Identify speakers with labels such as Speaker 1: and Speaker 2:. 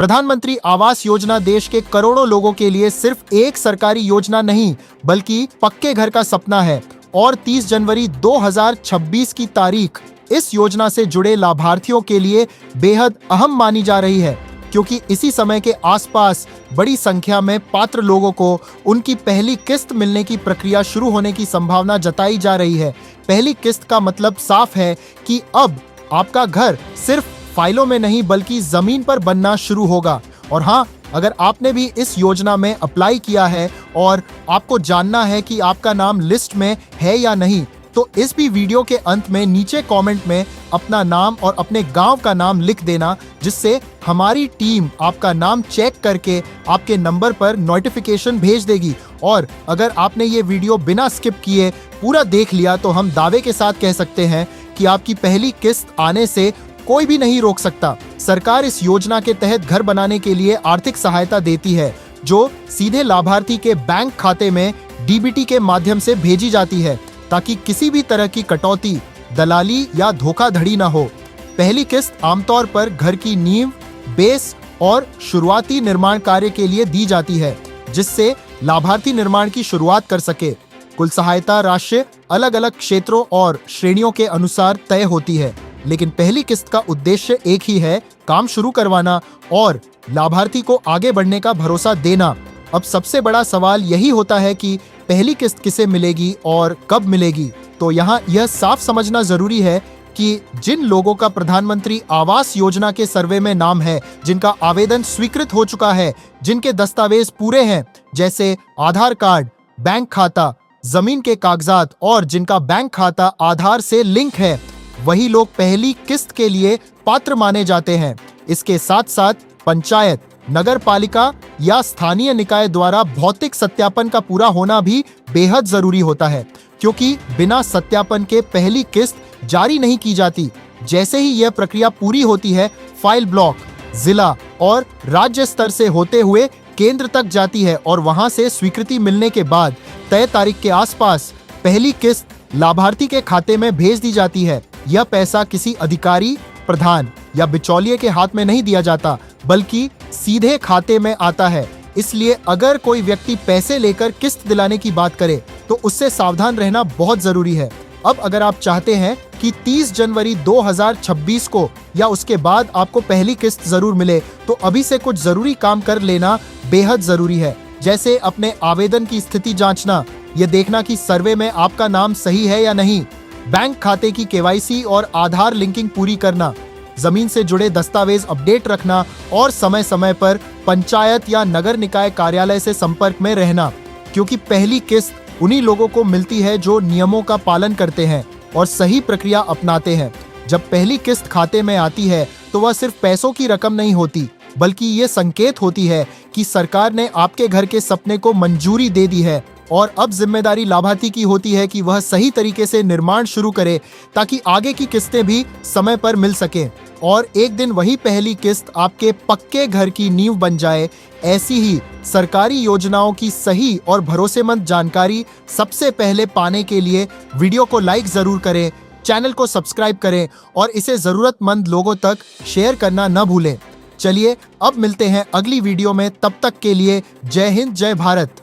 Speaker 1: प्रधानमंत्री आवास योजना देश के करोड़ों लोगों के लिए सिर्फ एक सरकारी योजना नहीं बल्कि पक्के घर का सपना है और 30 जनवरी 2026 की तारीख इस योजना से जुड़े लाभार्थियों के लिए बेहद अहम मानी जा रही है, क्योंकि इसी समय के आसपास बड़ी संख्या में पात्र लोगों को उनकी पहली किस्त मिलने की प्रक्रिया शुरू होने की संभावना जताई जा रही है। पहली किस्त का मतलब साफ है कि अब आपका घर सिर्फ फाइलों में नहीं बल्कि जमीन पर बनना शुरू होगा। और हाँ, अगर आपने भी इस योजना में अप्लाई किया है और आपको जानना है कि आपका नाम लिस्ट में है या नहीं, तो इस भी वीडियो के अंत में नीचे कमेंट में अपना नाम और अपने गांव का नाम लिख देना, जिससे हमारी टीम आपका नाम चेक करके आपके नंबर पर नोटिफिकेशन भेज देगी। और अगर आपने ये वीडियो बिना स्किप किए पूरा देख लिया तो हम दावे के साथ कह सकते हैं कि आपकी पहली किस्त आने से कोई भी नहीं रोक सकता। सरकार इस योजना के तहत घर बनाने के लिए आर्थिक सहायता देती है, जो सीधे लाभार्थी के बैंक खाते में डीबीटी के माध्यम से भेजी जाती है, ताकि किसी भी तरह की कटौती, दलाली या धोखाधड़ी न हो। पहली किस्त आमतौर पर घर की नींव, बेस और शुरुआती निर्माण कार्य के लिए दी जाती है, जिससे लाभार्थी निर्माण की शुरुआत कर सके। कुल सहायता राशि अलग अलग क्षेत्रों और श्रेणियों के अनुसार तय होती है, लेकिन पहली किस्त का उद्देश्य एक ही है, काम शुरू करवाना और लाभार्थी को आगे बढ़ने का भरोसा देना। अब सबसे बड़ा सवाल यही होता है कि पहली किस्त किसे मिलेगी और कब मिलेगी। तो यहाँ यह साफ समझना जरूरी है कि जिन लोगों का प्रधानमंत्री आवास योजना के सर्वे में नाम है, जिनका आवेदन स्वीकृत हो चुका है, जिनके दस्तावेज पूरे हैं जैसे आधार कार्ड, बैंक खाता, जमीन के कागजात और जिनका बैंक खाता आधार से लिंक है, वही लोग पहली किस्त के लिए पात्र माने जाते हैं। इसके साथ साथ पंचायत, नगर पालिका या स्थानीय निकाय द्वारा भौतिक सत्यापन का पूरा होना भी बेहद जरूरी होता है, क्योंकि बिना सत्यापन के पहली किस्त जारी नहीं की जाती। जैसे ही यह प्रक्रिया पूरी होती है, फाइल ब्लॉक, जिला और राज्य स्तर से होते हुए केंद्र तक जाती है और वहां से स्वीकृति मिलने के बाद तय तारीख के आसपास पहली किस्त लाभार्थी के खाते में भेज दी जाती है। यह पैसा किसी अधिकारी, प्रधान या बिचौलिए के हाथ में नहीं दिया जाता, बल्कि सीधे खाते में आता है। इसलिए अगर कोई व्यक्ति पैसे लेकर किस्त दिलाने की बात करे तो उससे सावधान रहना बहुत जरूरी है। अब अगर आप चाहते हैं कि 30 जनवरी 2026 को या उसके बाद आपको पहली किस्त जरूर मिले, तो अभी से कुछ जरूरी काम कर लेना बेहद जरूरी है। जैसे अपने आवेदन की स्थिति जांचना, यह देखना कि सर्वे में आपका नाम सही है या नहीं, बैंक खाते की केवाईसी और आधार लिंकिंग पूरी करना, जमीन से जुड़े दस्तावेज अपडेट रखना और समय समय पर पंचायत या नगर निकाय कार्यालय से संपर्क में रहना, क्योंकि पहली किस्त उन्हीं लोगों को मिलती है जो नियमों का पालन करते हैं और सही प्रक्रिया अपनाते हैं। जब पहली किस्त खाते में आती है तो वह सिर्फ पैसों की रकम नहीं होती, बल्कि ये संकेत होती है कि सरकार ने आपके घर के सपने को मंजूरी दे दी है और अब जिम्मेदारी लाभार्थी की होती है कि वह सही तरीके से निर्माण शुरू करे, ताकि आगे की किस्तें भी समय पर मिल सकें और एक दिन वही पहली किस्त आपके पक्के घर की नींव बन जाए। ऐसी ही सरकारी योजनाओं की सही और भरोसेमंद जानकारी सबसे पहले पाने के लिए वीडियो को लाइक जरूर करें, चैनल को सब्सक्राइब करें और इसे जरूरतमंद लोगों तक शेयर करना न भूलें। चलिए अब मिलते हैं अगली वीडियो में, तब तक के लिए जय हिंद, जय भारत।